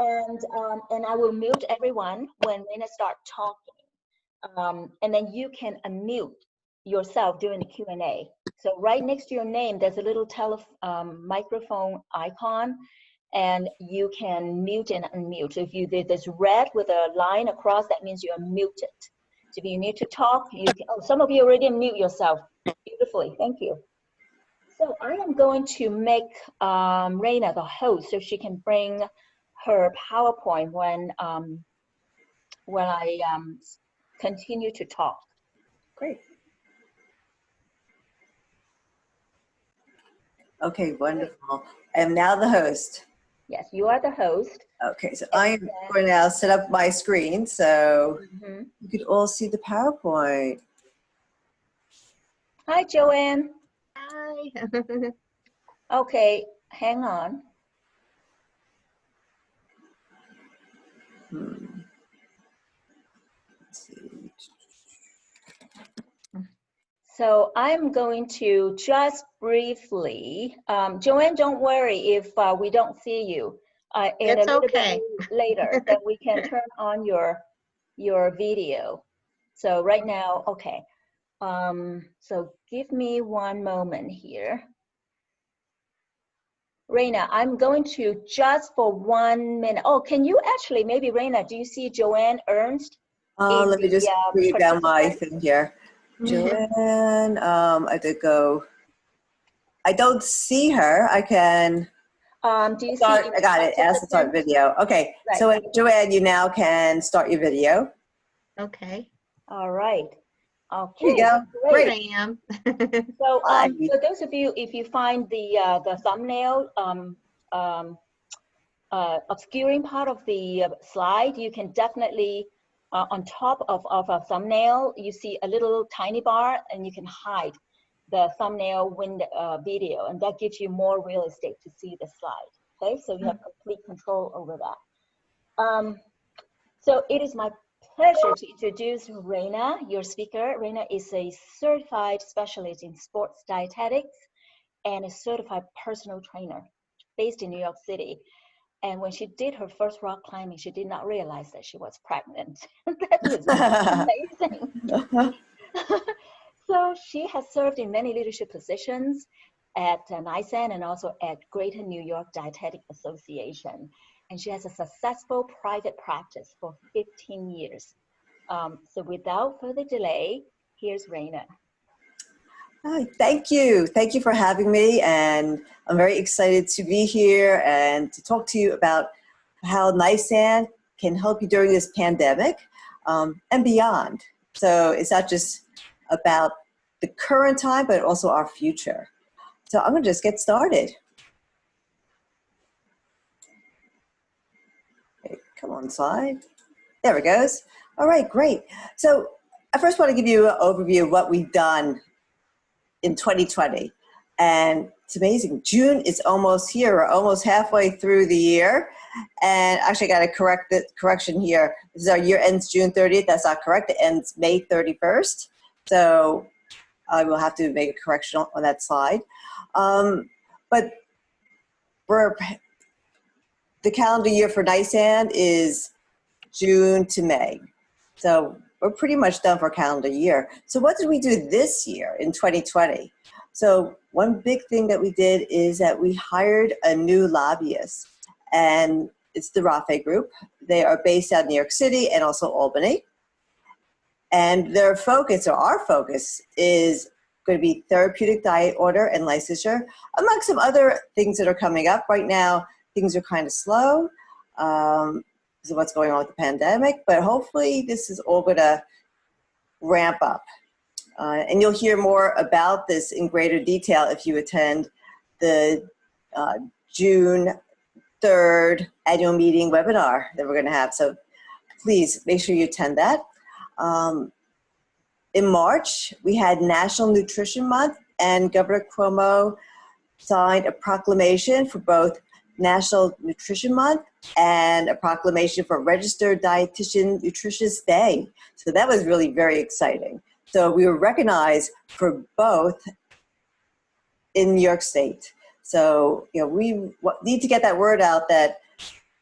And I will mute everyone when Raina start talking. And then you can unmute yourself during the Q&A. So right next to your name, there's a little microphone icon, and you can mute and unmute. So if you did this red with a line across, that means you're muted. So if you need to talk, you can, oh, some of you already unmute yourself. Beautifully, thank you. So I am going to make Raina the host so she can bring her PowerPoint when I continue to talk. Great. Okay, wonderful. I am now the host. Yes, you are the host. Okay, so I am going to now set up my screen so you could all see the PowerPoint. Hi, Joanne. Hi. Okay, hang on. Let's see. So I'm going to just briefly, Joanne, don't worry if we don't see you. In It's a little okay. bit later, that we can turn on your video. So right now, okay. So give me one moment here. Raina, I'm going to just for 1 minute. Oh, can you actually, maybe Raina, do you see Joanne Ernst? Let me just read down my thing here. Joanne, I did go. I don't see her. I can. Do you start, see? I got it. Ask to start video. Okay. Right. So Joanne, you now can start your video. Okay. All right. Okay. Here you go. Great. I am. So for those of you, if you find the thumbnail obscuring part of the slide, you can definitely on top of a thumbnail, you see a little tiny bar, and you can hide the thumbnail video, and that gives you more real estate to see the slide. Okay, so you have complete control over that. So it is my pleasure to introduce Raina, your speaker. Raina is a certified specialist in sports dietetics and a certified personal trainer based in New York City. And when she did her first rock climbing, she did not realize that she was pregnant. That was amazing. So she has served in many leadership positions at NYSAND and also at Greater New York Dietetic Association. And she has a successful private practice for 15 years. So without further delay, here's Raina. Hi, thank you. Thank you for having me. And I'm very excited to be here and to talk to you about how NYSAND can help you during this pandemic and beyond. So it's not just about the current time, but also our future. So I'm gonna just get started. Okay, come on, slide. There it goes. All right, great. So I first want to give you an overview of what we've done in 2020. And it's amazing. June is almost here. We're almost halfway through the year. And actually I got a correction here. This is our year ends June 30th. That's not correct. It ends May 31st. So I will have to make a correction on that slide. But the calendar year for NYSAND is June to May. So we're pretty much done for a calendar year. So what did we do this year in 2020? So one big thing that we did is that we hired a new lobbyist, and it's the Rafe Group. They are based out in New York City and also Albany. And their focus, or our focus, is going to be therapeutic diet order and licensure, among some other things that are coming up. Right now, things are kind of slow. So what's going on with the pandemic, but hopefully this is all going to ramp up. And you'll hear more about this in greater detail if you attend the June 3rd annual meeting webinar that we're going to have. So please make sure you attend that. In March, we had National Nutrition Month, and Governor Cuomo signed a proclamation for both National Nutrition Month and a proclamation for Registered Dietitian Nutritionist Day. So that was really very exciting. So we were recognized for both in New York State. So, you know, we need to get that word out that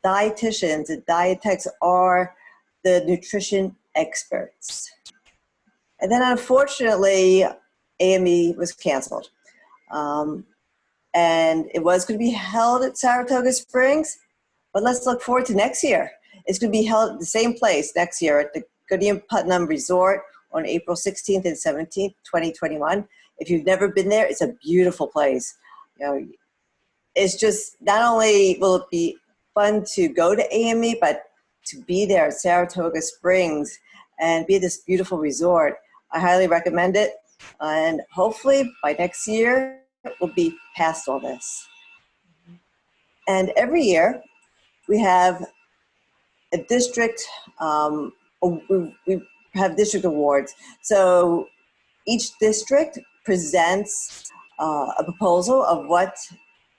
dietitians and dietetics are the nutrition experts. And then unfortunately, AME was canceled. And it was going to be held at Saratoga Springs, but let's look forward to next year. It's going to be held at the same place next year at the Goodyear Putnam Resort on April 16th and 17th, 2021. If you've never been there, it's a beautiful place. You know, it's just, not only will it be fun to go to AME, but to be there at Saratoga Springs and be at this beautiful resort. I highly recommend it. And hopefully by next year, we'll be past all this. And every year we have a district, we have district awards. So each district presents a proposal of what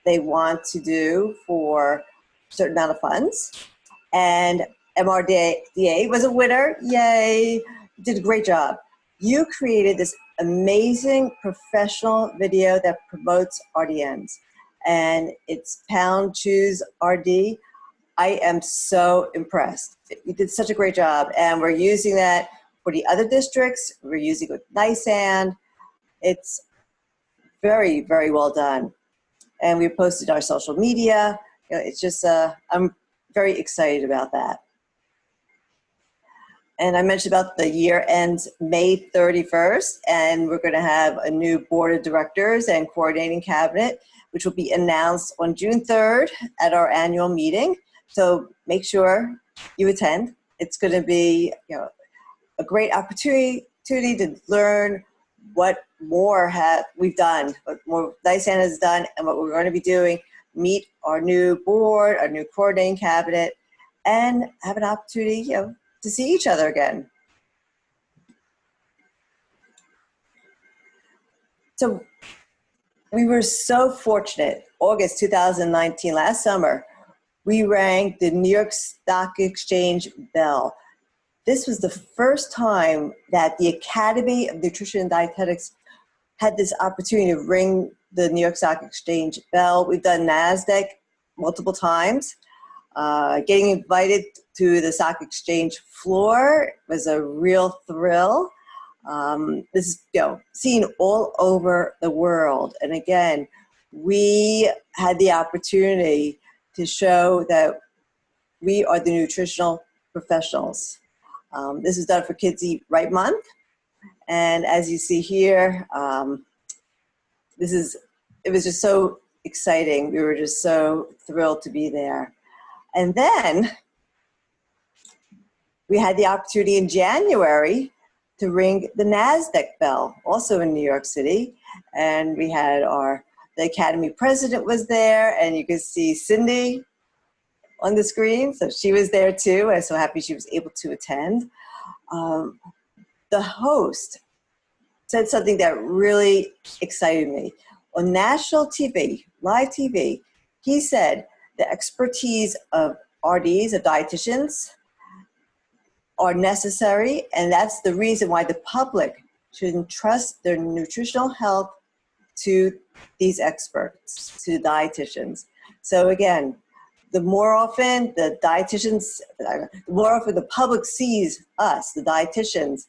they want to do for a certain amount of funds. And MRDA was a winner. Yay, you did a great job. You created this amazing professional video that promotes RDNs. And it's Pound Choose RD. I am so impressed. You did such a great job. And we're using that for the other districts. We're using it with NYSAND. It's very, very well done. And we posted our social media. You know, it's just, I'm very excited about that. And I mentioned about the year ends May 31st, and we're going to have a new board of directors and coordinating cabinet, which will be announced on June 3rd at our annual meeting. So make sure you attend. It's going to be, you know, a great opportunity to learn what more we've done, what more NYSAND has done, and what we're going to be doing. Meet our new board, our new coordinating cabinet, and have an opportunity, you know, to see each other again. So we were so fortunate. August 2019, last summer, we rang the New York Stock Exchange bell. This was the first time that the Academy of Nutrition and Dietetics had this opportunity to ring the New York Stock Exchange bell. We've done NASDAQ multiple times. Getting invited to the stock exchange floor was a real thrill. This is, you know, seen all over the world. And again, we had the opportunity to show that we are the nutritional professionals. This is done for Kids Eat Right Month. And as you see here, it was just so exciting. We were just so thrilled to be there. And then we had the opportunity in January to ring the NASDAQ bell, also in New York City. And we had the Academy president was there, and you could see Cindy on the screen. So she was there too. I'm so happy she was able to attend. The host said something that really excited me. On national TV, live TV, he said the expertise of RDs, of dietitians, are necessary, and that's the reason why the public should entrust their nutritional health to these experts, to dietitians. So again, the more often the public sees us, the dietitians,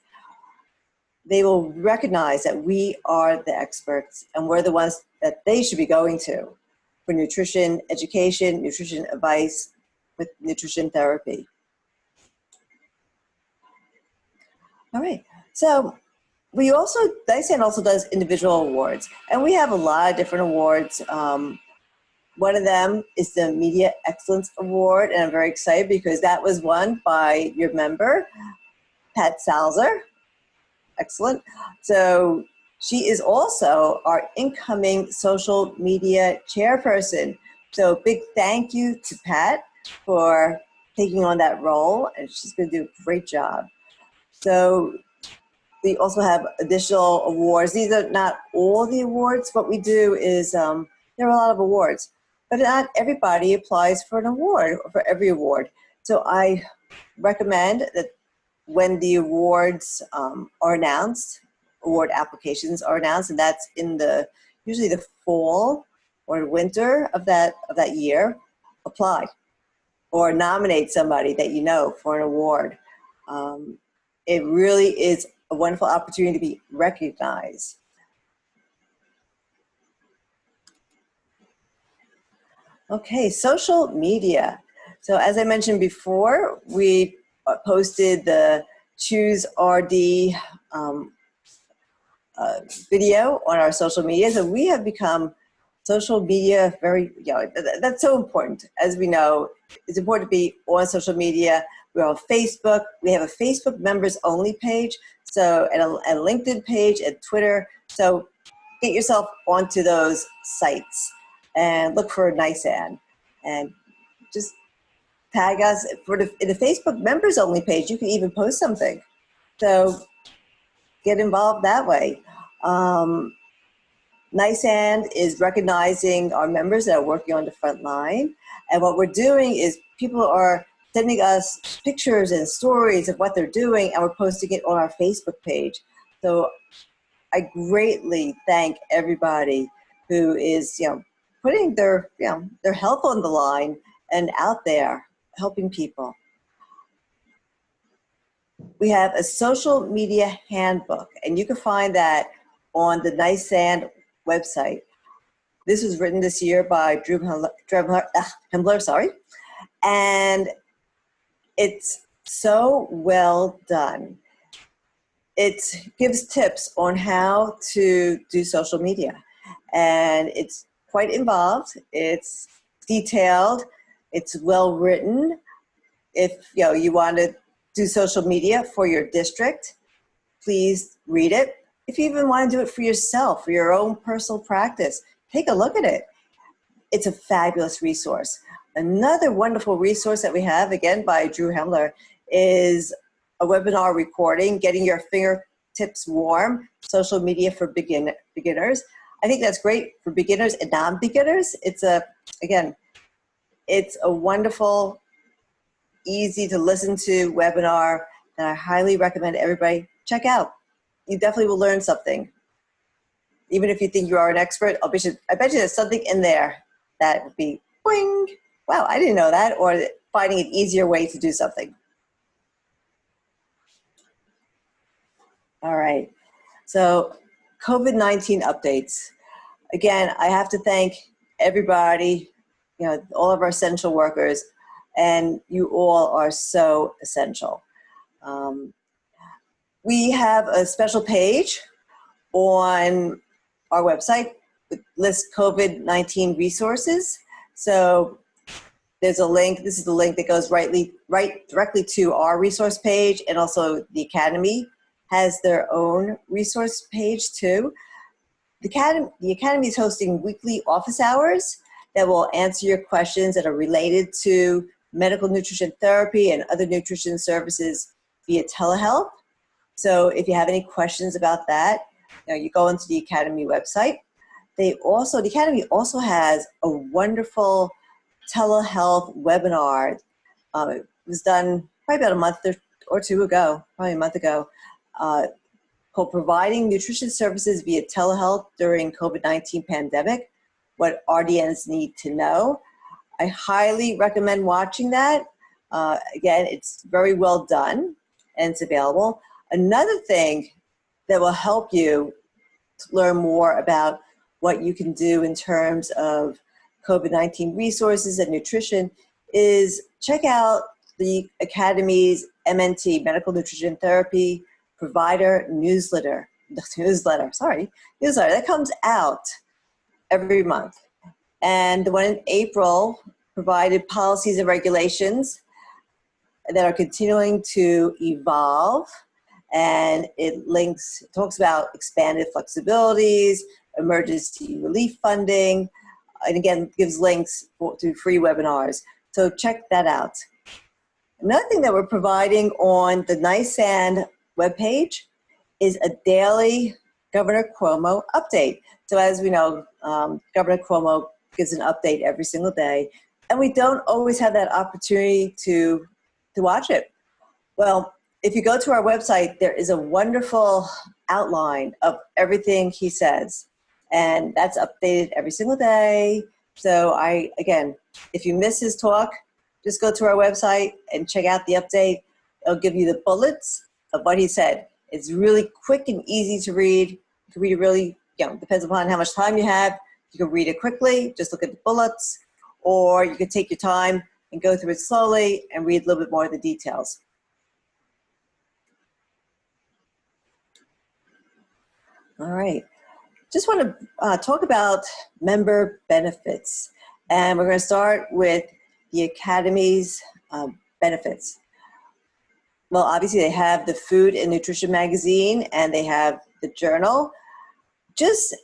they will recognize that we are the experts and we're the ones that they should be going to for nutrition education, nutrition advice, with nutrition therapy. All right, so NYSAND also does individual awards, and we have a lot of different awards. One of them is the Media Excellence Award, and I'm very excited because that was won by your member, Pat Salzer. Excellent. So she is also our incoming social media chairperson. So big thank you to Pat for taking on that role, and she's going to do a great job. So we also have additional awards. These are not all the awards. What we do is there are a lot of awards, but not everybody applies for an award or for every award. So I recommend that when the awards are announced, award applications are announced, and that's in usually the fall or winter of that year, apply. or nominate somebody that you know for an award. It really is a wonderful opportunity to be recognized. Okay, social media. So as I mentioned before, we posted the Choose RD video on our social media. So we have become social media that's so important. As we know, it's important to be on social media. We're on Facebook. We have a Facebook members only page, so and a LinkedIn page and Twitter. So get yourself onto those sites and look for NYSAND and just tag us in the Facebook members only page. You can even post something. So get involved that way. NYSAND is recognizing our members that are working on the front line. And what we're doing is people are sending us pictures and stories of what they're doing, and we're posting it on our Facebook page. So I greatly thank everybody who is, putting their health on the line and out there helping people. We have a social media handbook, and you can find that on the NYSAND website. This was written this year by Drew Hembler, and it's so well done. It gives tips on how to do social media, and it's quite involved. It's detailed. It's well written. If you want to do social media for your district, please read it. If you even want to do it for yourself, for your own personal practice, take a look at it. It's a fabulous resource. Another wonderful resource that we have, again by Drew Hembler, is a webinar recording, Getting Your Fingertips Warm, Social Media for Beginners. I think that's great for beginners and non-beginners. It's a wonderful, easy to listen to webinar that I highly recommend everybody check out. You definitely will learn something. Even if you think you are an expert, I bet you there's something in there that would be, boing, wow, I didn't know that, or finding an easier way to do something. All right, so COVID-19 updates. Again, I have to thank everybody, all of our essential workers, and you all are so essential. We have a special page on our website that lists COVID-19 resources. So there's a link. This is the link that goes directly to our resource page, and also the Academy has their own resource page too. The Academy is hosting weekly office hours that will answer your questions that are related to medical nutrition therapy and other nutrition services via telehealth. So if you have any questions about that, you go into the Academy website. The Academy also has a wonderful telehealth webinar. It was done probably about a month or two ago, probably a month ago, called Providing Nutrition Services via Telehealth During COVID-19 Pandemic, What RDNs Need to Know. I highly recommend watching that. Again, it's very well done and it's available. Another thing that will help you to learn more about what you can do in terms of COVID-19 resources and nutrition is check out the Academy's MNT, Medical Nutrition Therapy Provider newsletter that comes out every month. And the one in April provided policies and regulations that are continuing to evolve, and it talks about expanded flexibilities, emergency relief funding, and again, gives links to free webinars. So check that out. Another thing that we're providing on the NYSAND webpage is a daily Governor Cuomo update. So as we know, Governor Cuomo gives an update every single day, and we don't always have that opportunity to watch it. Well, if you go to our website, there is a wonderful outline of everything he says, and that's updated every single day. So again, if you miss his talk, just go to our website and check out the update. It'll give you the bullets of what he said. It's really quick and easy to read. You can read it really, depends upon how much time you have. You can read it quickly, just look at the bullets, or you can take your time and go through it slowly and read a little bit more of the details. All right. Just want to talk about member benefits. And we're going to start with the Academy's benefits. Well, obviously they have the Food and Nutrition magazine and they have the journal. Just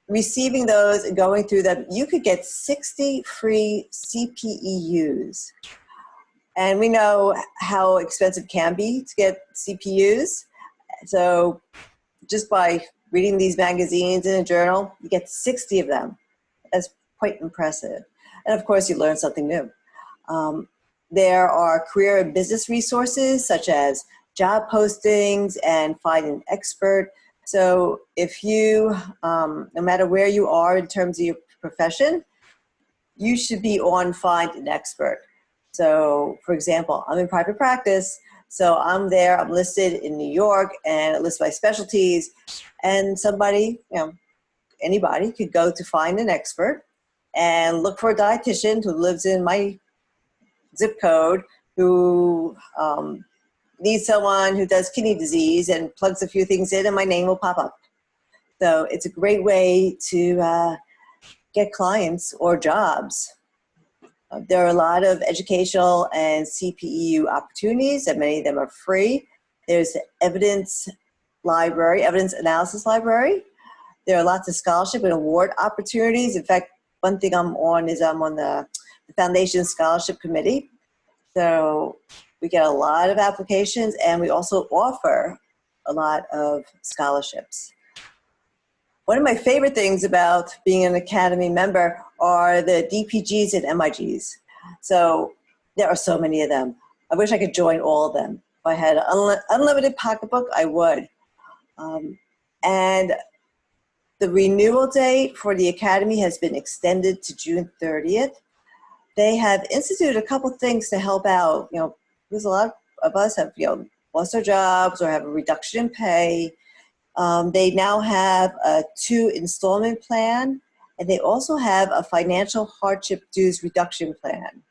receiving those and going through them, you could get 60 free CPEUs. And we know how expensive it can be to get CPUs. So just by reading these magazines in a journal, you get 60 of them. That's quite impressive. And of course, you learn something new. There are career and business resources such as job postings and Find an Expert. So if you, no matter where you are in terms of your profession, you should be on Find an Expert. So for example, I'm in private practice, so I'm there, I'm listed in New York and it lists my specialties, and somebody, anybody could go to Find an Expert and look for a dietitian who lives in my zip code who needs someone who does kidney disease and plugs a few things in and my name will pop up. So it's a great way to get clients or jobs. There are a lot of educational and CPEU opportunities, and many of them are free. There's the evidence library, evidence analysis library. There are lots of scholarship and award opportunities. In fact, one thing I'm on is I'm on the Foundation Scholarship Committee. So we get a lot of applications and we also offer a lot of scholarships. One of my favorite things about being an Academy member are the DPGs and MIGs. So there are so many of them. I wish I could join all of them. If I had an unlimited pocketbook, I would. And the renewal date for the Academy has been extended to June 30th. They have instituted a couple things to help out. Because a lot of us have, lost our jobs or have a reduction in pay. They now have a 2 installment plan, and they also have a financial hardship dues reduction plan.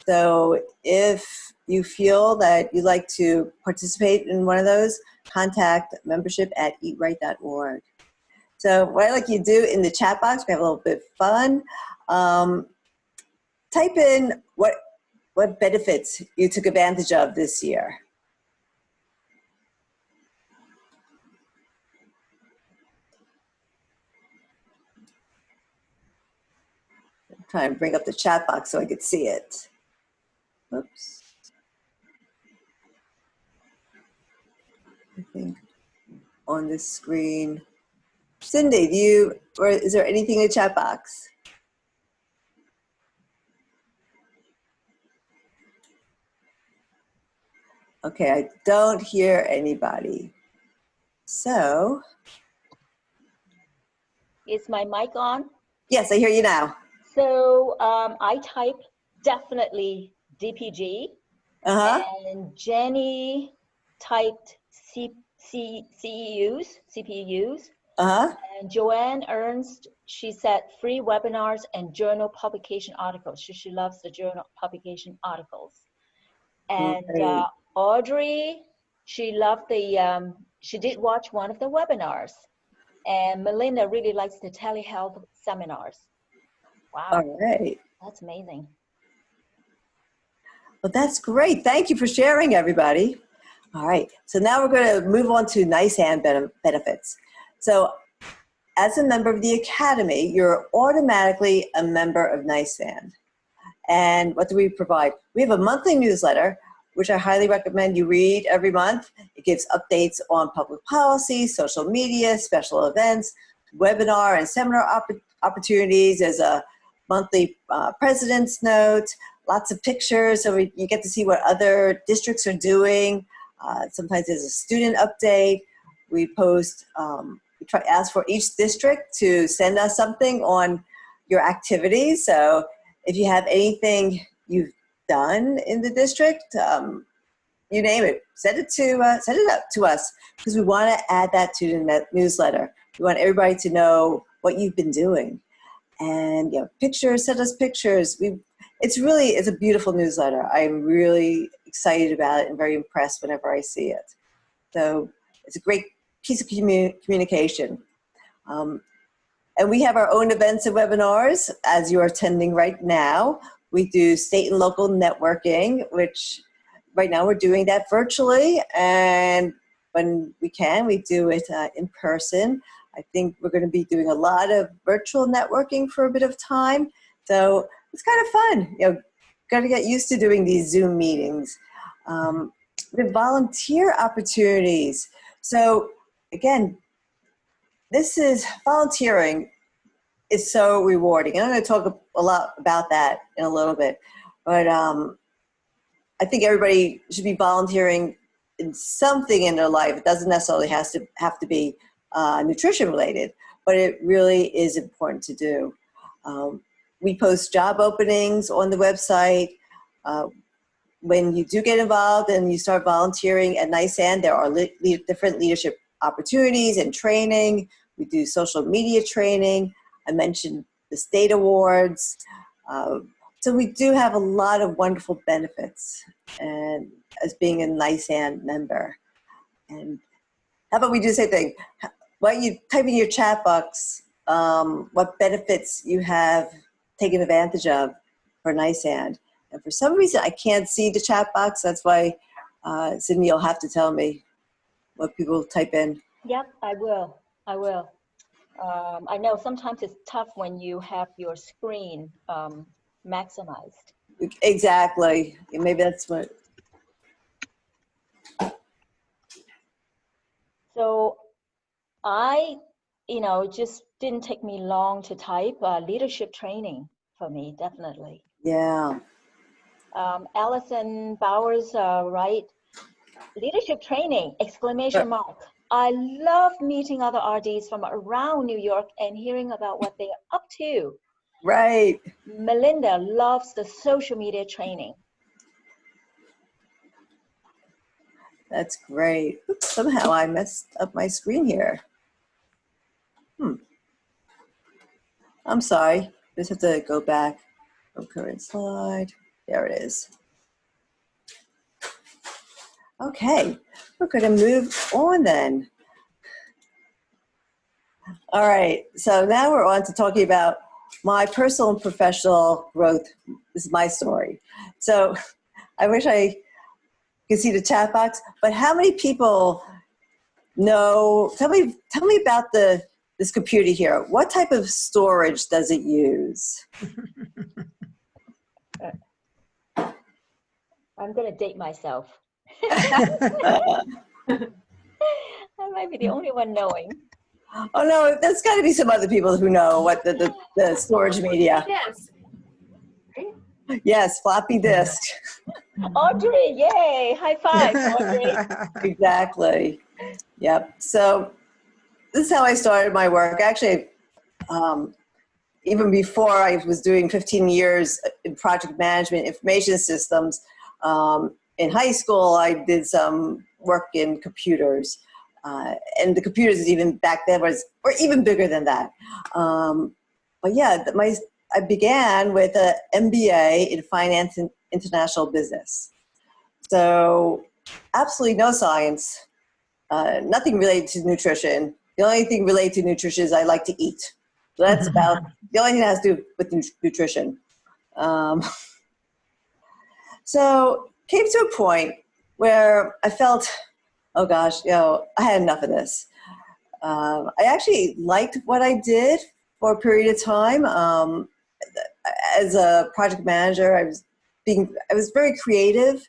So if you feel that you'd like to participate in one of those, contact membership@eatright.org. So what I'd like you to do in the chat box, we have a little bit of fun. Type in what benefits you took advantage of this year. I'm trying to bring up the chat box so I could see it. Oops. I think on the screen. Cindy, or is there anything in the chat box? Okay, I don't hear anybody. So. Is my mic on? Yes, I hear you now. So I type definitely DPG. And Jenny typed CPUs. And Joanne Ernst, she said free webinars and journal publication articles. She loves the journal publication articles. And Audrey, she loved she did watch one of the webinars. And Melinda really likes the telehealth seminars. Wow. All right. That's amazing. Well, that's great. Thank you for sharing, everybody. All right. So now we're going to move on to NYSAND benefits. So as a member of the Academy, you're automatically a member of NYSAND. And what do we provide? We have a monthly newsletter, which I highly recommend you read every month. It gives updates on public policy, social media, special events, webinar and seminar opportunities. There's a monthly president's note, lots of pictures, so you get to see what other districts are doing. Sometimes there's a student update. We post, we try to ask for each district to send us something on your activities. So if you have anything you've done in the district. You name it, send it up to us, because we want to add that to the newsletter. We want everybody to know what you've been doing, and pictures. Send us pictures. It's a beautiful newsletter. I'm really excited about it and very impressed whenever I see it. So it's a great piece of communication. And we have our own events and webinars, as you're attending right now. We do state and local networking, which right now we're doing that virtually. And when we can, we do it in person. I think we're going to be doing a lot of virtual networking for a bit of time. So it's kind of fun. Got to get used to doing these Zoom meetings. The volunteer opportunities. So again, volunteering is so rewarding. And I'm going to talk a lot about that in a little bit. But I think everybody should be volunteering in something in their life. It doesn't necessarily have to be nutrition related, but it really is important to do. We post job openings on the website. When you do get involved and you start volunteering at NYSAND, there are different leadership opportunities and training. We do social media training. I mentioned the state awards. So we do have a lot of wonderful benefits, and as being a NYSAND member. And how about we do the same thing? Why don't you type in your chat box what benefits you have taken advantage of for NYSAND. And for some reason, I can't see the chat box. That's why, Sydney, you'll have to tell me what people type in. Yep, I will. I know sometimes it's tough when you have your screen maximized. Exactly. Maybe that's what. So it just didn't take me long to type leadership training for me, definitely. Yeah. Allison Bowers, right? Leadership training, exclamation mark. I love meeting other RDs from around New York and hearing about what they're up to. Right. Melinda loves the social media training. That's great. Oops, somehow I messed up my screen here. I'm sorry. Just have to go back. Current slide. There it is. Okay, we're going to move on then. All right, so now we're on to talking about my personal and professional growth. This is my story. So I wish I could see the chat box, but how many people know, tell me about this computer here. What type of storage does it use? I'm going to date myself. I might be the only one knowing. Oh no, there's got to be some other people who know what the storage media. Yes. Yes, floppy disk. Audrey, yay! High five, Audrey. Exactly. Yep. So this is how I started my work. Actually, even before I was doing 15 years in project management, information systems. In high school, I did some work in computers. And the computers even back then were even bigger than that. But yeah, I began with an MBA in finance and international business. So absolutely no science, nothing related to nutrition. The only thing related to nutrition is I like to eat. So that's about the only thing that has to do with nutrition. So came to a point where I felt, oh gosh, I had enough of this. I actually liked what I did for a period of time. As a project manager, I was very creative,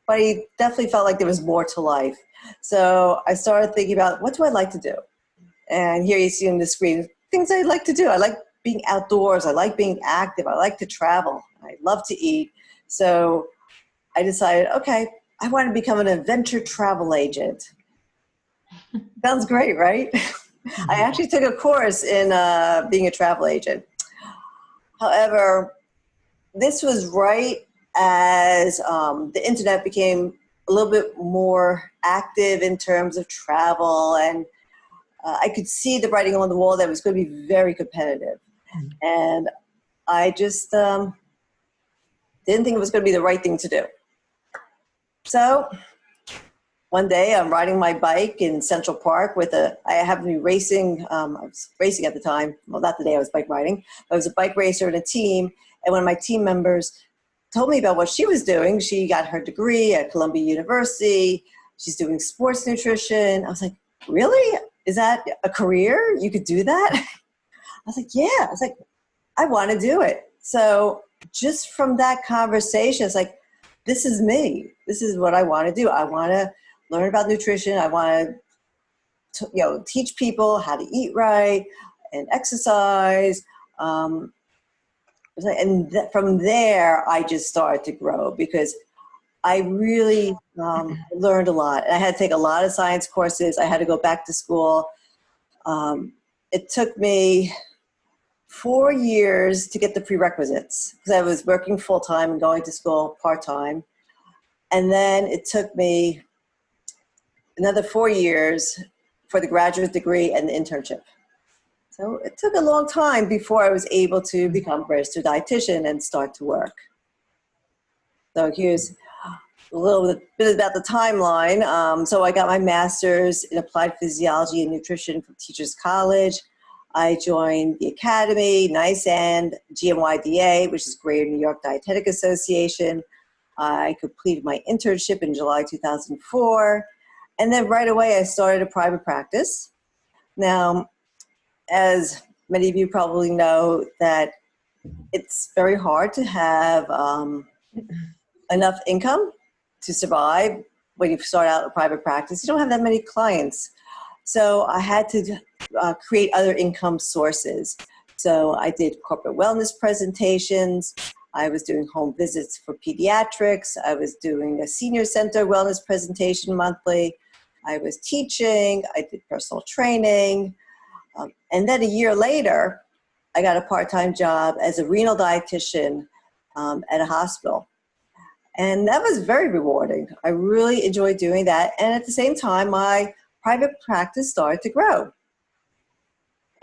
but I definitely felt like there was more to life. So I started thinking about, what do I like to do? And here you see on the screen, things I like to do. I like being outdoors. I like being active. I like to travel. I love to eat. So I decided, okay, I want to become an adventure travel agent. Sounds great, right? I actually took a course in being a travel agent. However, this was right as the internet became a little bit more active in terms of travel, and I could see the writing on the wall that it was going to be very competitive. And I just didn't think it was going to be the right thing to do. So one day I'm riding my bike in Central Park I happened to be racing, I was racing at the time, well, not the day I was bike riding, I was a bike racer in a team, and one of my team members told me about what she was doing. She got her degree at Columbia University. She's doing sports nutrition. I was like, really? Is that a career? You could do that? I was like, yeah. I was like, I want to do it. So just from that conversation, it's like, this is me. This is what I want to do. I want to learn about nutrition. I want to, teach people how to eat right and exercise. From there, I just started to grow because I really learned a lot. I had to take a lot of science courses. I had to go back to school. It took me 4 years to get the prerequisites because I was working full-time and going to school part-time. And then it took me another 4 years for the graduate degree and the internship. So it took a long time before I was able to become a registered dietitian and start to work. So here's a little bit about the timeline. So I got my master's in applied physiology and nutrition from Teachers College. I joined the Academy, NYSAND, GMYDA, which is Greater New York Dietetic Association. I completed my internship in July 2004. And then right away I started a private practice. Now, as many of you probably know, that it's very hard to have enough income to survive when you start out a private practice. You don't have that many clients. So I had to create other income sources. So I did corporate wellness presentations. I was doing home visits for pediatrics. I was doing a senior center wellness presentation monthly. I was teaching. I did personal training. And then a year later, I got a part-time job as a renal dietitian at a hospital. And that was very rewarding. I really enjoyed doing that. And at the same time, my private practice started to grow.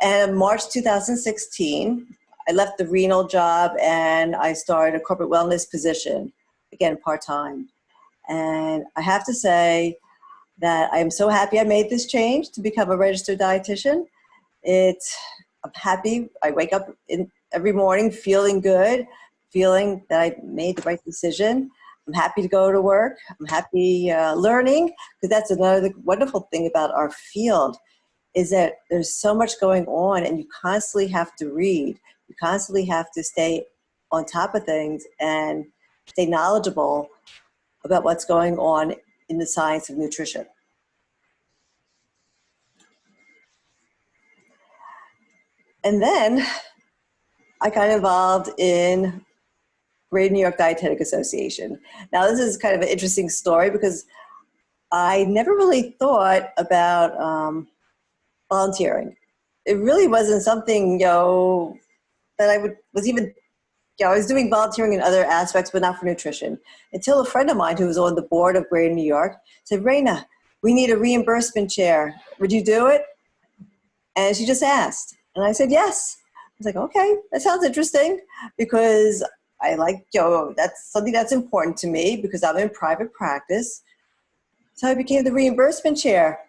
And in March 2016, I left the renal job and I started a corporate wellness position, again, part-time. And I have to say that I'm so happy I made this change to become a registered dietitian. I'm happy. I wake up every morning feeling good, feeling that I made the right decision. I'm happy to go to work. I'm happy learning, because that's another wonderful thing about our field is that there's so much going on and you constantly have to read. You constantly have to stay on top of things and stay knowledgeable about what's going on in the science of nutrition. And then I got involved in Greater New York Dietetic Association. Now this is kind of an interesting story because I never really thought about volunteering. It really wasn't something, that I was even, I was doing volunteering in other aspects, but not for nutrition. Until a friend of mine who was on the board of Greater New York said, Raina, we need a reimbursement chair. Would you do it? And she just asked. And I said, yes. I was like, okay, that sounds interesting because I like, that's something that's important to me because I'm in private practice. So I became the reimbursement chair.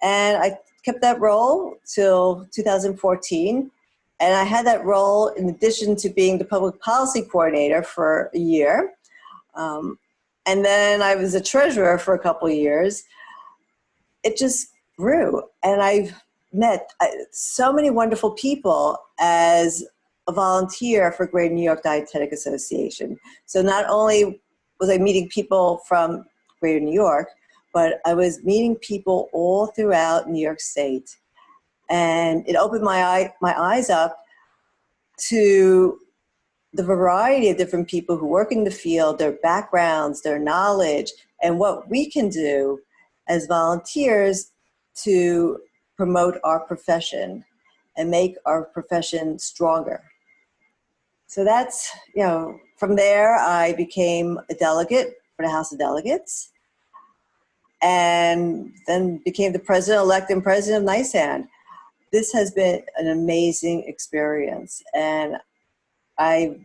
And I kept that role till 2014. And I had that role in addition to being the public policy coordinator for a year. And then I was a treasurer for a couple of years. It just grew. And I've met so many wonderful people as a volunteer for Greater New York Dietetic Association. So not only was I meeting people from Greater New York, but I was meeting people all throughout New York State. And it opened my eyes up to the variety of different people who work in the field, their backgrounds, their knowledge, and what we can do as volunteers to promote our profession and make our profession stronger. So that's, From there, I became a delegate for the House of Delegates, and then became the president-elect and president of NYSAND. This has been an amazing experience, and I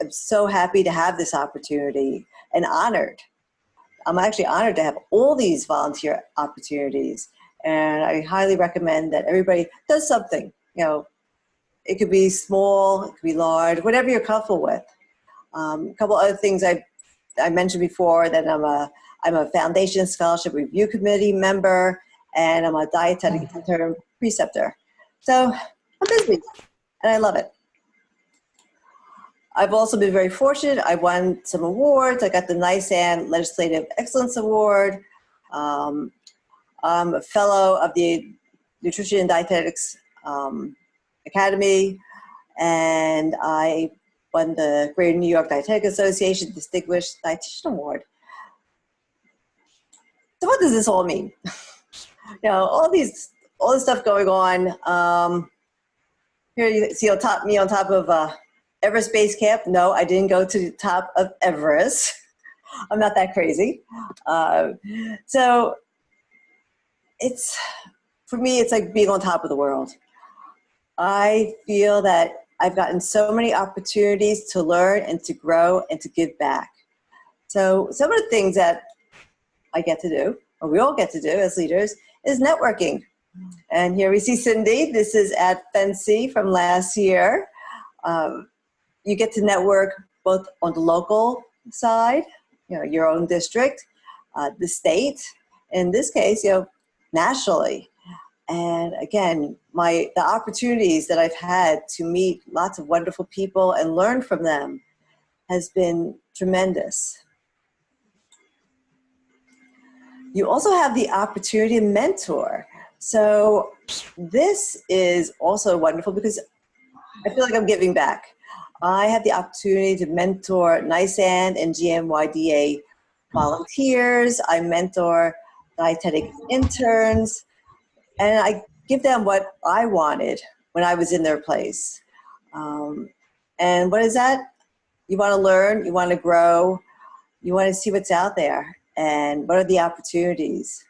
am so happy to have this opportunity and honored. I'm actually honored to have all these volunteer opportunities, and I highly recommend that everybody does something. You know, it could be small, it could be large, whatever you're comfortable with. A couple other things I mentioned before, that I'm a Foundation Scholarship Review Committee member, and I'm a dietetic intern preceptor. So I'm busy, and I love it. I've also been very fortunate. I won some awards. I got the NYSAND Legislative Excellence Award. I'm a fellow of the Nutrition and Dietetics Academy, and I won the Greater New York Dietetic Association Distinguished Dietitian Award. So what does this all mean? You know, all this stuff going on. Here you see me on top of Everest Base Camp. No, I didn't go to the top of Everest. I'm not that crazy. So for me, it's like being on top of the world. I feel that I've gotten so many opportunities to learn and to grow and to give back. So some of the things that I get to do, or we all get to do as leaders, is networking. And here we see Cindy. This is at Fancy from last year. You get to network both on the local side, you know, your own district, the state, in this case, you know, nationally. And again, the opportunities that I've had to meet lots of wonderful people and learn from them has been tremendous. You also have the opportunity to mentor. So this is also wonderful because I feel like I'm giving back. I have the opportunity to mentor NYSAND and GMYDA volunteers. I mentor dietetic interns, and I give them what I wanted when I was in their place. And what is that? You want to learn, you want to grow, you want to see what's out there, and what are the opportunities.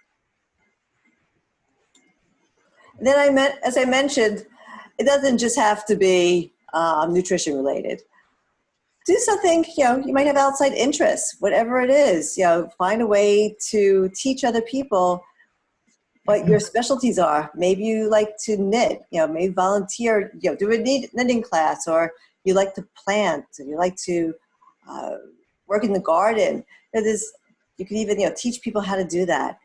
And then as I mentioned, it doesn't just have to be nutrition related. Do something, you know, you might have outside interests, whatever it is, you know, find a way to teach other people what your specialties are. Maybe you like to knit, you know, maybe volunteer, you know, do a knitting class, or you like to plant, or you like to work in the garden. You can even, you know, teach people how to do that.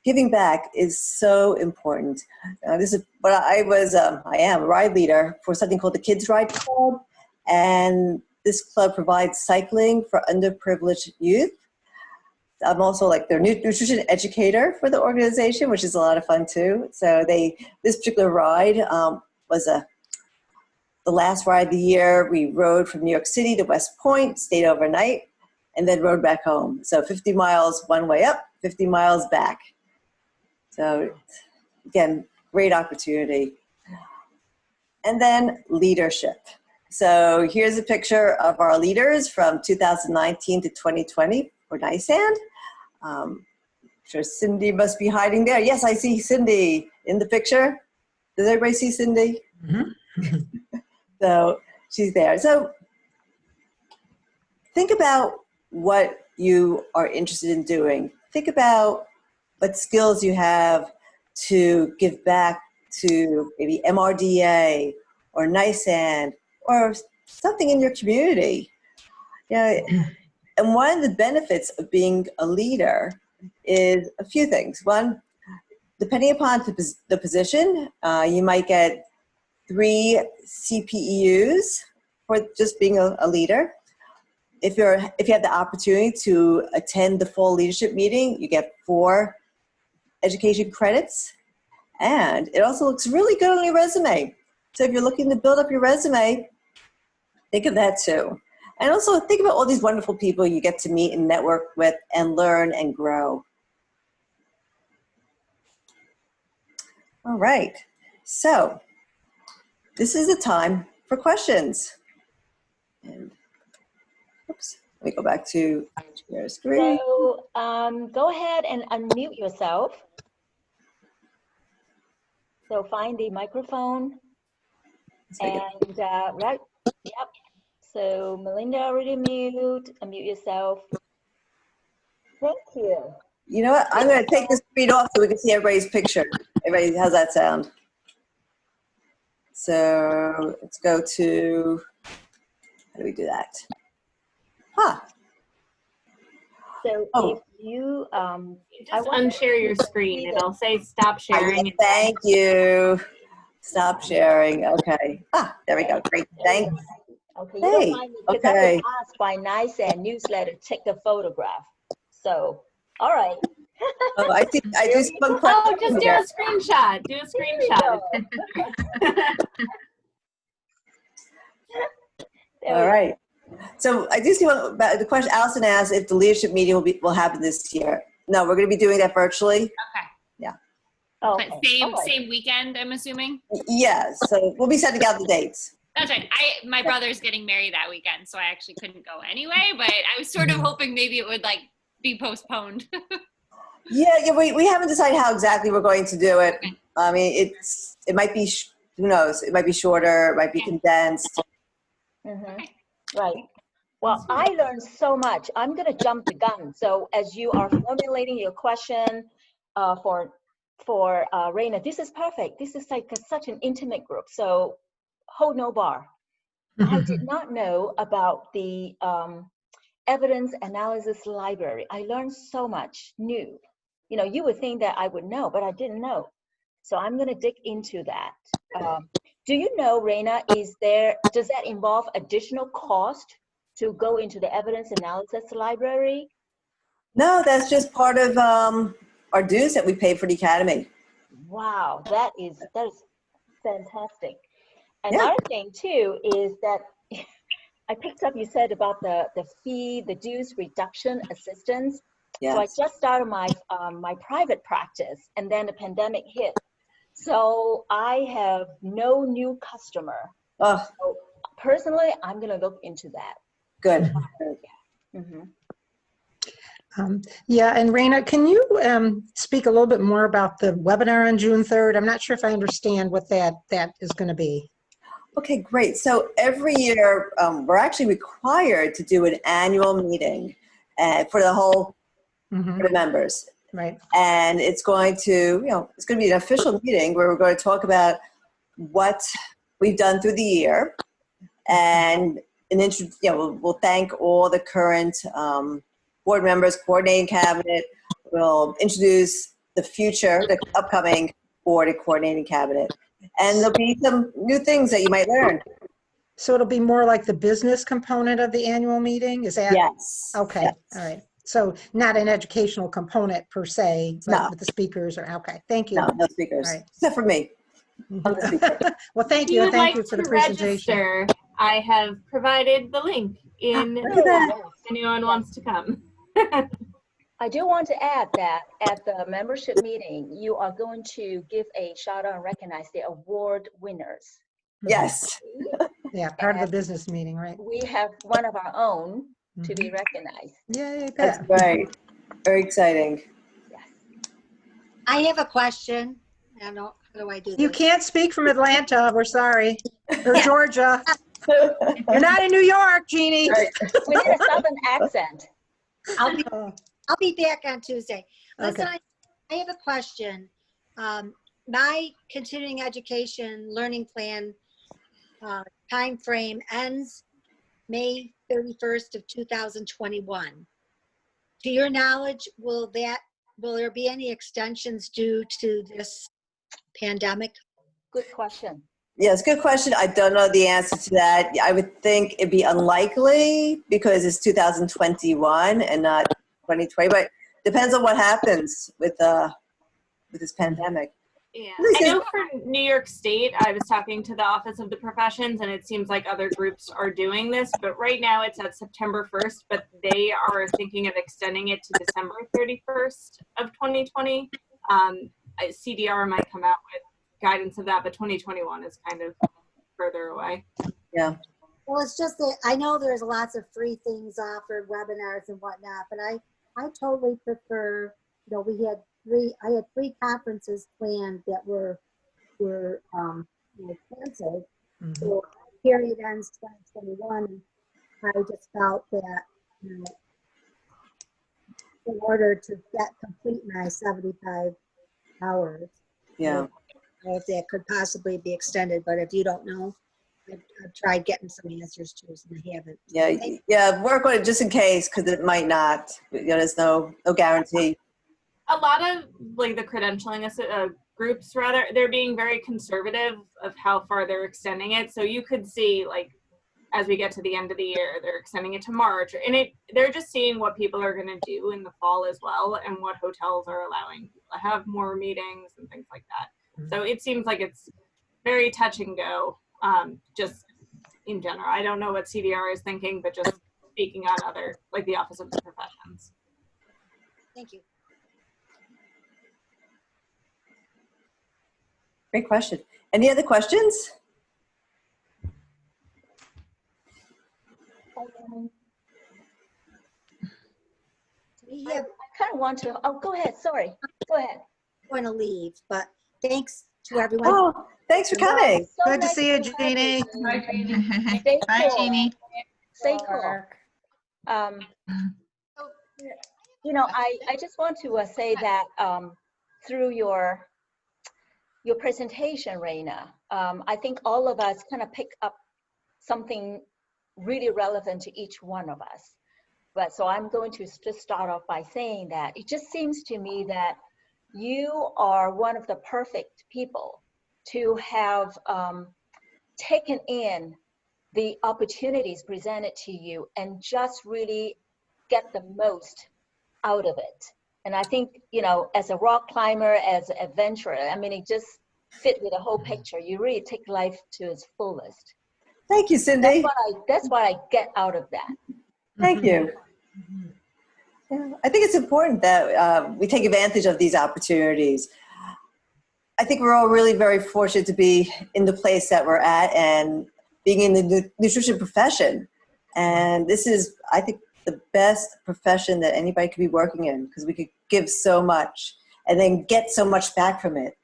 Giving back is so important. This is what I am a ride leader for something called the Kids Ride Club, and this club provides cycling for underprivileged youth. I'm also like their nutrition educator for the organization, which is a lot of fun too. So this particular ride was the last ride of the year. We rode from New York City to West Point, stayed overnight, and then rode back home. So 50 miles one way up, 50 miles back. So again, great opportunity. And then leadership. So here's a picture of our leaders from 2019 to 2020 for NYSAND. I'm sure Cindy must be hiding there. Yes, I see Cindy in the picture. Does everybody see Cindy? Mm-hmm. So she's there. So think about what you are interested in doing. Think about what skills you have to give back to maybe MRDA or NYSAND or something in your community. Yeah, and one of the benefits of being a leader is a few things. One, depending upon the position, you might get 3 CPEUs for just being a leader. If you have the opportunity to attend the full leadership meeting, you get 4 education credits, and it also looks really good on your resume. So if you're looking to build up your resume, think of that too. And also think about all these wonderful people you get to meet and network with and learn and grow. All right, so this is the time for questions. And me go back to share screen. So go ahead and unmute yourself. So find the microphone and right, yep. So Melinda already unmute yourself. Thank you. You know what? I'm going to take the screen off so we can see everybody's picture. Everybody, how's that sound? So let's go to, how do we do that? Huh. So Oh. if you, Just unshare your screen. It'll say stop sharing. Thank you. Stop sharing. Okay. Ah, there we go. Great. Thanks. okay, you Hey, don't mind me because I okay. was asked by NYSAND newsletter to take the photograph. So, all right. Oh, I do see one question. Oh, just do a screenshot. Do a screenshot. All right. So I do see one. The question Allison asked if the leadership meeting will happen this year. No, we're going to be doing that virtually. Okay. Yeah. Oh, But same weekend, I'm assuming. Yes. So we'll be sending out the dates. That's right. My brother's getting married that weekend, so I actually couldn't go anyway. But I was sort of hoping maybe it would like be postponed. Yeah. We haven't decided how exactly we're going to do it. Okay. I mean, it might be who knows? It might be shorter. It might be condensed. Mm-hmm. Right. Well, I learned so much. I'm going to jump the gun. So as you are formulating your question for Raina, this is perfect. This is like such an intimate group. So hold no bar. I did not know about the evidence analysis library. I learned so much new. You know, you would think that I would know, but I didn't know. So I'm going to dig into that. Do you know, Raina, does that involve additional cost to go into the evidence analysis library? No, that's just part of our dues that we pay for the academy. Wow, that is fantastic. Another thing too is that I picked up, you said about the fee, the dues reduction assistance. Yes. So I just started my my private practice, and then the pandemic hit. So I have no new customer. Oh, So personally, I'm going to look into that. good. Mm-hmm. Yeah, and Raina, can you speak a little bit more about the webinar on June 3rd? I'm not sure if I understand what that is going to be. Okay, great. So every year, we're actually required to do an annual meeting for the whole for the members. Right. And it's going to, it's going to be an official meeting where we're going to talk about what we've done through the year, and we'll thank all the current board members, coordinating cabinet. We'll introduce the upcoming board and coordinating cabinet. And there'll be some new things that you might learn. So it'll be more like the business component of the annual meeting? Is that? Yes. Okay. Yes. All right. So not an educational component per se, but No. with the speakers are okay. Thank you. No speakers. All right. Except for me. I'm the speaker. Well, thank If you. you And would thank like you for to the presentation. register, I have provided the link in Look at that. if anyone wants to come. I do want to add that at the membership meeting, you are going to give a shout out and recognize the award winners. Yes. Yeah, part of the business meeting, right? We have one of our own to be recognized. Yay, That's Pat. right. Very exciting. Yes. I have a question. I don't know, how do I do this? You can't speak from Atlanta. We're sorry. Or Georgia. You're not in New York, Jeannie. Right. We need a southern accent. I'll be back on Tuesday. Listen, Okay. I have a question. My continuing education learning plan time frame ends May 31st of 2021. To your knowledge, will there be any extensions due to this pandemic? Good question. Yes, good question. I don't know the answer to that. I would think it'd be unlikely because it's 2021 and not 2020, but depends on what happens with this pandemic. Yeah, I know for New York State, I was talking to the Office of the Professions, and it seems like other groups are doing this, but right now it's at September 1st, but they are thinking of extending it to December 31st of 2020. CDR might come out with guidance of that, but 2021 is kind of further away. Yeah. Well, it's just that I know there's lots of free things offered, webinars and whatnot, but I totally prefer, you know, I had three conferences planned that were you know, canceled. So period ends 2021. I just felt that, you know, in order to complete my 75 hours, Yeah. if that could possibly be extended, but if you don't know, I've tried getting some answers to it and I haven't. Yeah, work on it just in case, because it might not. You know, there's no guarantee. A lot of like the credentialing groups, rather, they're being very conservative of how far they're extending it. So you could see, like, as we get to the end of the year, they're extending it to March, and they're just seeing what people are going to do in the fall as well, and what hotels are allowing people to have more meetings and things like that. So it seems like it's very touch and go, just in general. I don't know what CDR is thinking, but just speaking on other, like the Office of the Professions. Thank you. Great question. Any other questions? Yeah, I kind of want to, oh, go ahead, sorry, go ahead. I'm going to leave, but thanks to everyone. Oh, thanks for coming. So Good to nice see you, have Jeannie. Bye, Stay cool. Jeannie. Stay cool. You know, I just want to say that through your presentation, Raina, I think all of us kind of pick up something really relevant to each one of us. But so I'm going to just start off by saying that it just seems to me that you are one of the perfect people to have taken in the opportunities presented to you and just really get the most out of it. And I think, you know, as a rock climber, as an adventurer, I mean, it just fit with the whole picture. You really take life to its fullest. Thank you, Cindy. That's what I get out of that. Thank you. Yeah, I think it's important that we take advantage of these opportunities. I think we're all really very fortunate to be in the place that we're at and being in the nutrition profession. And this is, I think, the best profession that anybody could be working in, because we could give so much and then get so much back from it.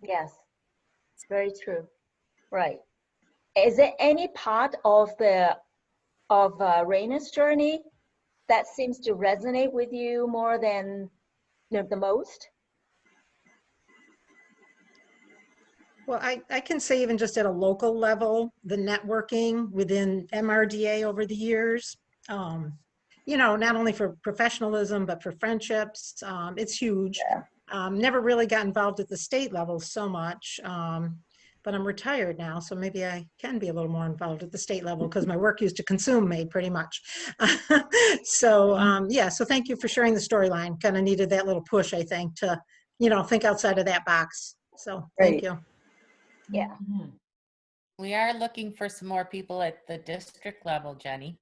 Yes, it's very true. Right. Is there any part of Raina's journey that seems to resonate with you more than the most? Well, I can say even just at a local level, the networking within MRDA over the years, you know, not only for professionalism, but for friendships, it's huge. Yeah. Never really got involved at the state level so much, but I'm retired now, so maybe I can be a little more involved at the state level because my work used to consume me pretty much. So yeah, so thank you for sharing the storyline. Kind of needed that little push, I think, to, you know, think outside of that box. So thank you. Yeah. We are looking for some more people at the district level, Jenny.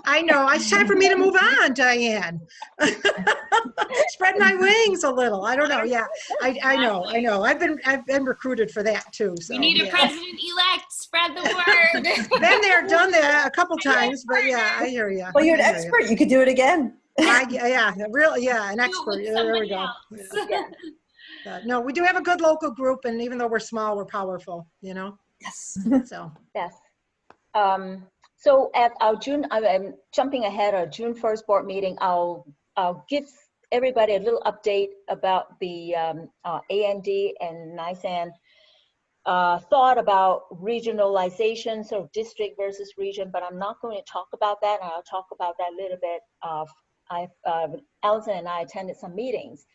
I know. It's time for me to move on, Diane. Spread my wings a little. I don't know. Yeah, I know. I've been recruited for that too. So We need a president-elect. Spread the word. Been there, done that a couple times, but yeah, I hear you. Well, you're an expert. You could do it again. Yeah, really. Yeah, an expert. There we go. Yeah. No, we do have a good local group, and even though we're small, we're powerful. You know. Yes. So. Yes. So at our I'm jumping ahead, our June 1st board meeting, I'll give everybody a little update about the AND and NYSAND thought about regionalization, so district versus region, but I'm not going to talk about that. I'll talk about that a little bit. Allison and I attended some meetings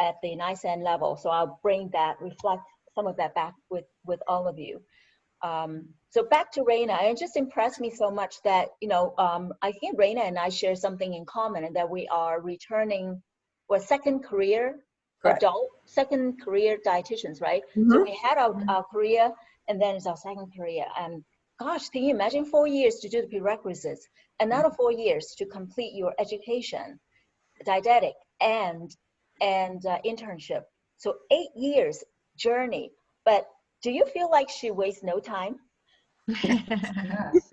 at the NYSAND level, so I'll bring that, reflect some of that back with all of you. So back to Raina, it just impressed me so much that, you know, I think Raina and I share something in common, and that we are returning second career adult, second career dietitians, right? So we had our career, and then it's our second career. And gosh, can you imagine 4 years to do the prerequisites, another 4 years to complete your education, didactic and internship. So 8 years journey, but do you feel like she wastes no time? Yes.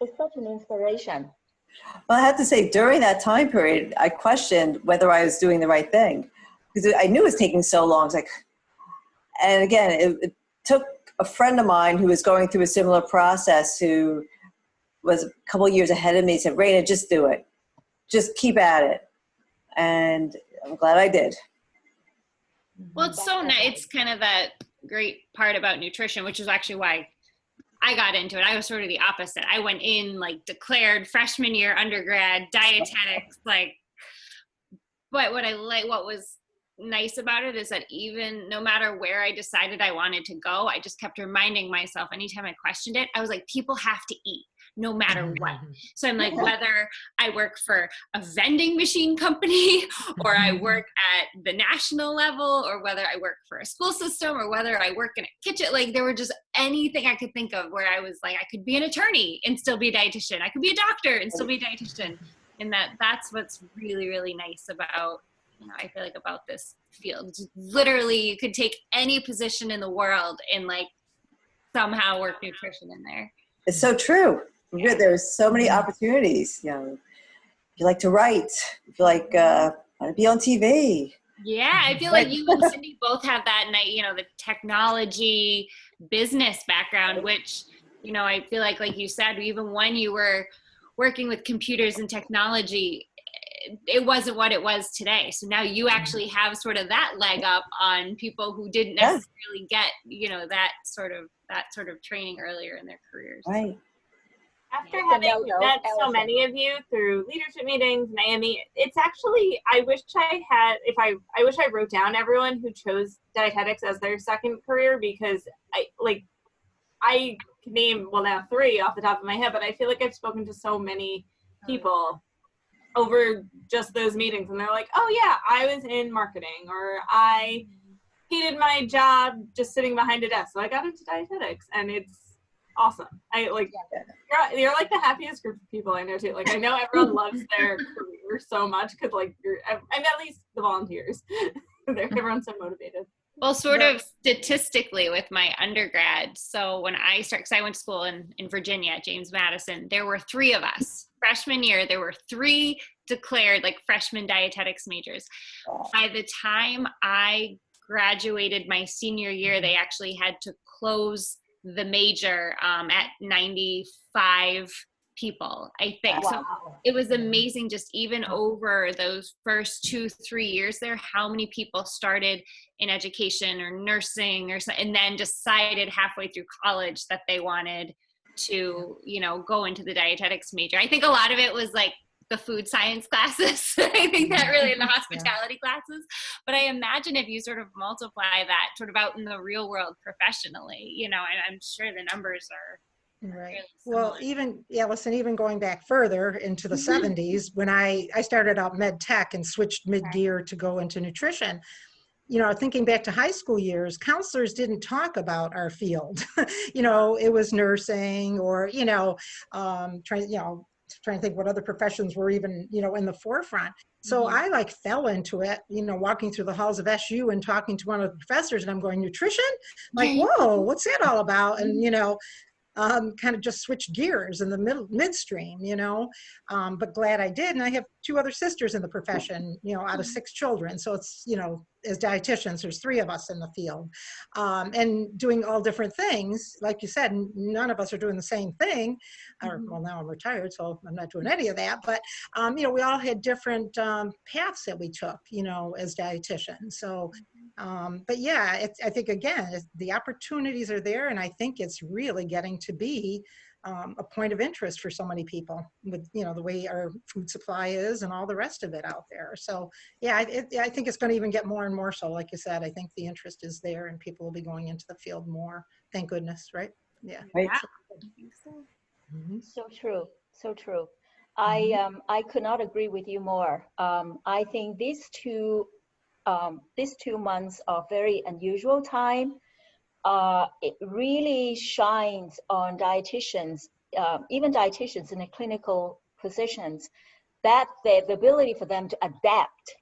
It's such an inspiration. Well, I have to say, during that time period, I questioned whether I was doing the right thing because I knew it was taking so long. It's like, and again, it took a friend of mine who was going through a similar process, who was a couple years ahead of me, said, Raina, just do it. Just keep at it. And I'm glad I did. Well, it's so nice. It's kind of that great part about nutrition, which is actually why I got into it. I was sort of the opposite. I went in like declared freshman year undergrad dietetics, like, but what was nice about it is that even no matter where I decided I wanted to go, I just kept reminding myself anytime I questioned it, I was like, people have to eat no matter what. So I'm like, whether I work for a vending machine company or I work at the national level or whether I work for a school system or whether I work in a kitchen, like there were just anything I could think of where I was like, I could be an attorney and still be a dietitian. I could be a doctor and still be a dietitian. And that's what's really, really nice about, I feel like about this field. Literally, you could take any position in the world and like somehow work nutrition in there. It's so true. Yeah. There's so many opportunities. If you like to write, if you like want to be on TV. Yeah, I feel like you and Cindy both have that, the technology business background, which, I feel like you said, even when you were working with computers and technology, it wasn't what it was today. So now you actually have sort of that leg up on people who didn't necessarily get, that sort of training earlier in their careers. Right. After having met so many of you through leadership meetings, Naomi, it's actually, I wish I wrote down everyone who chose dietetics as their second career, because I can name, now 3 off the top of my head, but I feel like I've spoken to so many people over just those meetings, and they're like, oh yeah, I was in marketing, or I hated my job just sitting behind a desk, so I got into dietetics, and it's awesome. You're like the happiest group of people I know too. Like I know everyone loves their career so much because at least the volunteers, everyone's so motivated. Well, sort of statistically with my undergrad. So when I started, because I went to school in Virginia at James Madison, there were 3 of us. Freshman year, there were 3 declared freshman dietetics majors. By the time I graduated my senior year, they actually had to close the major at 95 people, I think. Wow. So it was amazing just even over those first 2-3 years there, how many people started in education or nursing or something, and then decided halfway through college that they wanted to, go into the dietetics major. I think a lot of it was the food science classes. I think that really in the hospitality classes. But I imagine if you sort of multiply that sort of out in the real world professionally, I'm sure the numbers are right. Well, even going back further into the 70s, when I started out med tech and switched mid-gear to go into nutrition, thinking back to high school years, counselors didn't talk about our field. It was nursing or, trying to think what other professions were even, in the forefront. So I fell into it, walking through the halls of SU and talking to one of the professors, and I'm going, nutrition? Whoa, what's that all about? And, kind of just switched gears in the midstream, but glad I did. And I have 2 other sisters in the profession, out of 6 children. So it's, as dietitians, there's 3 of us in the field, and doing all different things. Like you said, none of us are doing the same thing. Well, now I'm retired, so I'm not doing any of that. But, we all had different paths that we took, as dietitians. So, but yeah, I think, again, the opportunities are there. And I think it's really getting to be a point of interest for so many people with, the way our food supply is and all the rest of it out there. So yeah, I think it's going to even get more and more so. Like you said, I think the interest is there and people will be going into the field more. Thank goodness, right? Yeah. Right. So true. So true. I could not agree with you more. I think these 2 months of very unusual time, it really shines on dietitians, even dietitians in the clinical positions, that the ability for them to adapt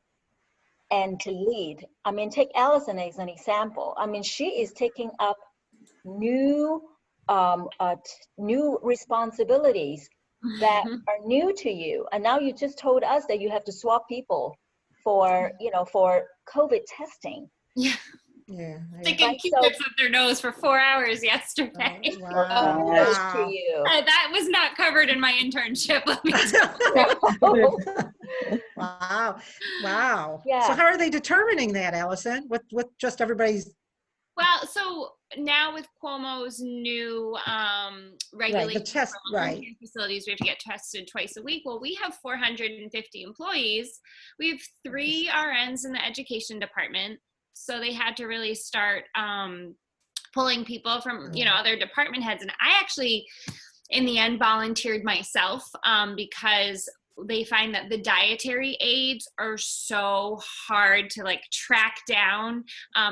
and to lead. I mean, take Allison as an example. I mean, she is taking up new new responsibilities that are new to you. And now you just told us that you have to swap people for, you know, for COVID testing. Yeah. Yeah. Sticking Right, Q-tips up their nose for 4 hours yesterday. Wow. Kudos Wow. to you. That was not covered in my internship. Let me tell you. Wow. Wow. Yeah. So how are they determining that, Allison? With just everybody's Well, so now with Cuomo's new regulations the test, for long-term right. care facilities, we have to get tested twice a week. Well, we have 450 employees. We have 3 RNs in the education department. So they had to really start pulling people from, you know, other department heads. And I actually, in the end, volunteered myself because they find that the dietary aids are so hard to like track down,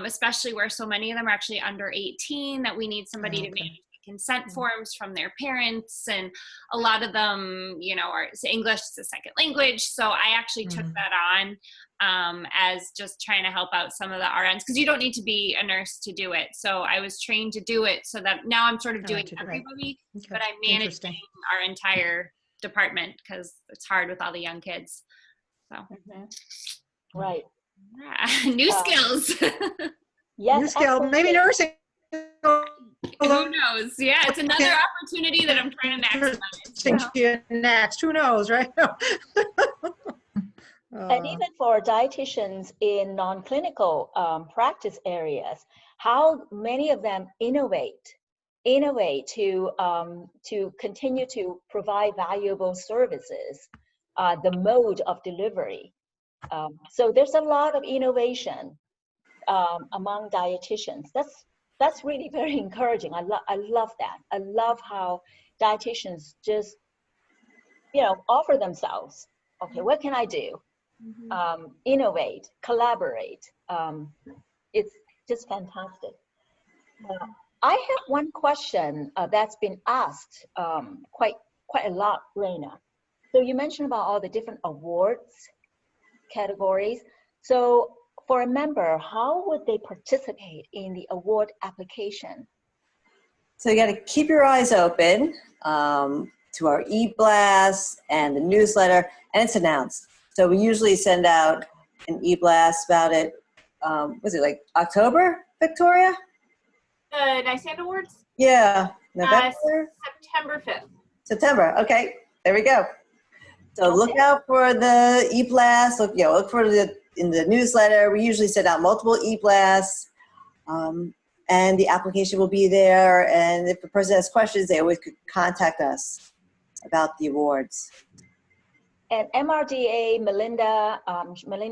especially where so many of them are actually under 18, that we need somebody to manage the consent forms from their parents. And a lot of them, you know, are English is a second language. So I actually took that on as just trying to help out some of the RNs, because you don't need to be a nurse to do it. So I was trained to do it, so that now I'm sort of doing everybody, but I'm managing our entire department because it's hard with all the young kids. So Right. yeah. New skills. Yes, new skill, maybe nursing. Who knows? Yeah, it's another opportunity that I'm trying to maximize. Next, who knows, right? And even for dietitians in non-clinical practice areas, how many of them innovate to continue to provide valuable services, the mode of delivery. So there's a lot of innovation among dietitians. That's really very encouraging. I love that. I love how dietitians just, you know, offer themselves. Okay, what can I do? Innovate, collaborate. It's just fantastic. I have one question that's been asked quite a lot, Raina. So you mentioned about all the different awards categories. So for a member, how would they participate in the award application? So you got to keep your eyes open to our e-blast and the newsletter, and it's announced. So we usually send out an e-blast about it. Was it like October, Victoria? NYSAND Awards? Yeah, November? September 5th. September, okay, there we go. So look out for the e-blast, look for in the newsletter. We usually send out multiple e-blasts, and the application will be there. And if the person has questions, they always could contact us about the awards. And MRDA, Melinda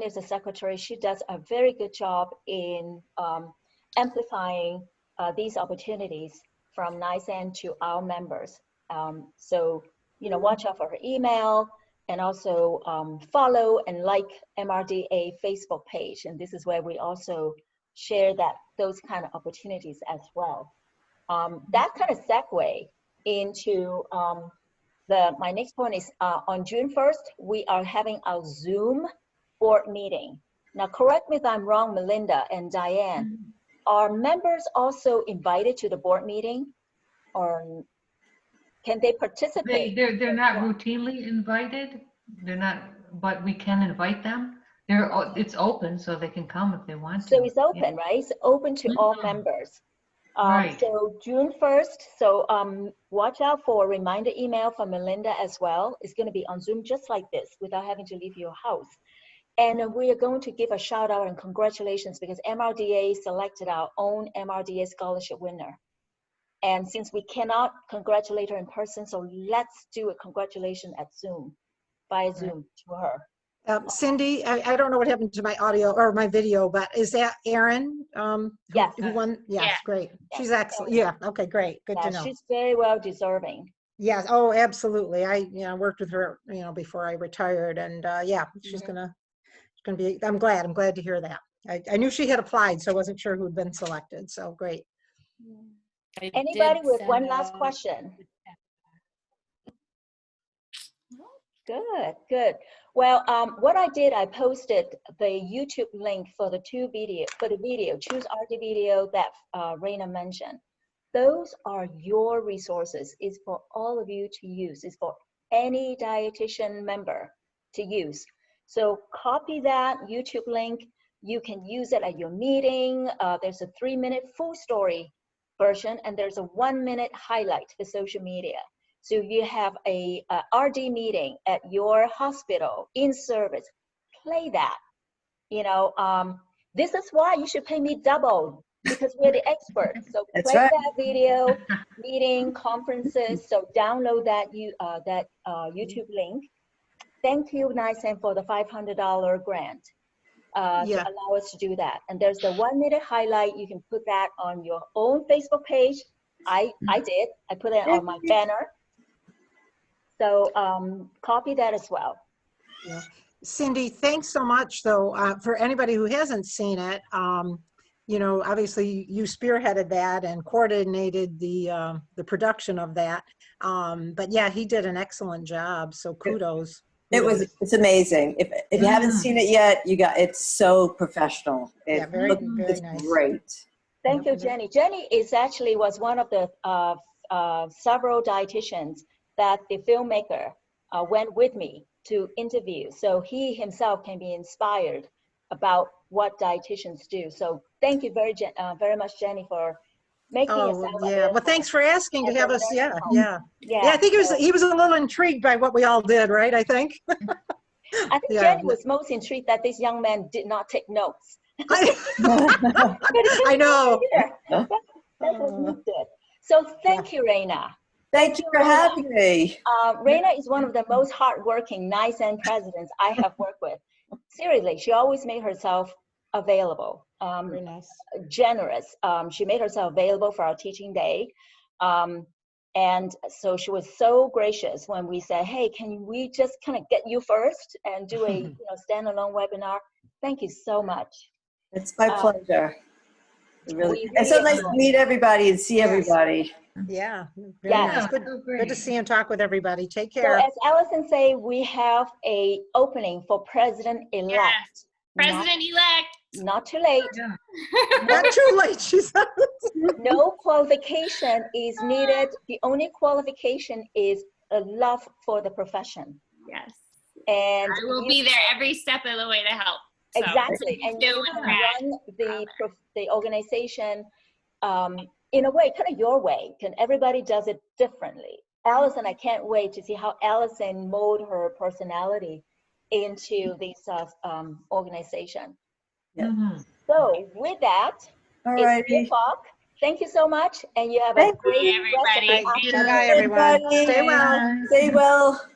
is the secretary. She does a very good job in amplifying these opportunities from NYSAND to our members. So, you know, watch out for her email, and also follow and like MRDA Facebook page. And this is where we also share those kind of opportunities as well. That kind of segue into my next point is on June 1st, we are having our Zoom board meeting. Now, correct me if I'm wrong, Melinda and Diane, are members also invited to the board meeting, or can they participate? They're not routinely invited. They're not, but we can invite them. It's open, so they can come if they want to. So it's open, right? It's open to all members. Right. So June 1st, so watch out for a reminder email from Melinda as well. It's going to be on Zoom just like this without having to leave your house. And we are going to give a shout out and congratulations because MRDA selected our own MRDA scholarship winner. And since we cannot congratulate her in person, so let's do a congratulation at Zoom, via Zoom to her. Cindy, I don't know what happened to my audio or my video, but is that Erin? Yes. Who won? Yes, Yeah. great. Yes. She's excellent. Yeah. Okay, great. Good to know. She's very well deserving. Yes. Oh, absolutely. I worked with her, before I retired, and yeah, she's gonna be. I'm glad to hear that. I knew she had applied, so I wasn't sure who'd been selected. So great. Anybody with one last question? Good. Well, what I did, I posted the YouTube link for the video, Choose RD video that Raina mentioned. Those are your resources. It's for all of you to use. It's for any dietitian member to use. So copy that YouTube link. You can use it at your meeting. There's a 3-minute full story version, and there's a 1-minute highlight for social media. So if you have a RD meeting at your hospital in service, play that. You know, this is why you should pay me double, because we're the experts. So That's play right. that video, meeting, conferences. So download that YouTube link. Thank you, NYSAND, for the $500 grant to Yeah. allow us to do that. And there's the 1-minute highlight. You can put that on your own Facebook page. I did. I put it on my banner. So copy that as well. Yeah. Cindy, thanks so much, though, for anybody who hasn't seen it. You know, obviously you spearheaded that and coordinated the production of that. But yeah, he did an excellent job. So kudos. It's amazing. If you haven't seen it yet, it's so professional. Yeah, very nice. Great. Thank you, Jenny. Jenny was one of the several dietitians that the filmmaker went with me to interview. So he himself can be inspired about what dietitians do. So thank you very much, Jenny, for making yourself available. Well, thanks for asking to have us. Yeah. I think he was a little intrigued by what we all did, right? I think. I think Jenny was most intrigued that this young man did not take notes. I know. That's what he did. So thank you, Raina. Thank you for having me. Raina is one of the most hardworking NYSAND presidents I have worked with. Seriously, she always made herself available. Very nice. Generous. She made herself available for our teaching day. And so she was so gracious when we said, hey, can we just kind of get you first and do a standalone webinar? Thank you so much. It's my pleasure. Really It's so nice to meet everybody and see everybody. Yeah, very nice. Good to see and talk with everybody. Take care. So as Allison say, we have a opening for President-elect. Yes. President-elect. Not too late. Yeah. Not too late, she said. No qualification is needed. The only qualification is a love for the profession. Yes. And I will be there every step of the way to help. So, exactly. And you can run the organization in a way, kind of your way. Everybody does it differently. Allison, I can't wait to see how Allison mold her personality into this organization. Yeah. So with that, it's 3 o'clock. Thank you so much, and you have a great rest of the afternoon. Bye, everyone. Stay well. Stay well.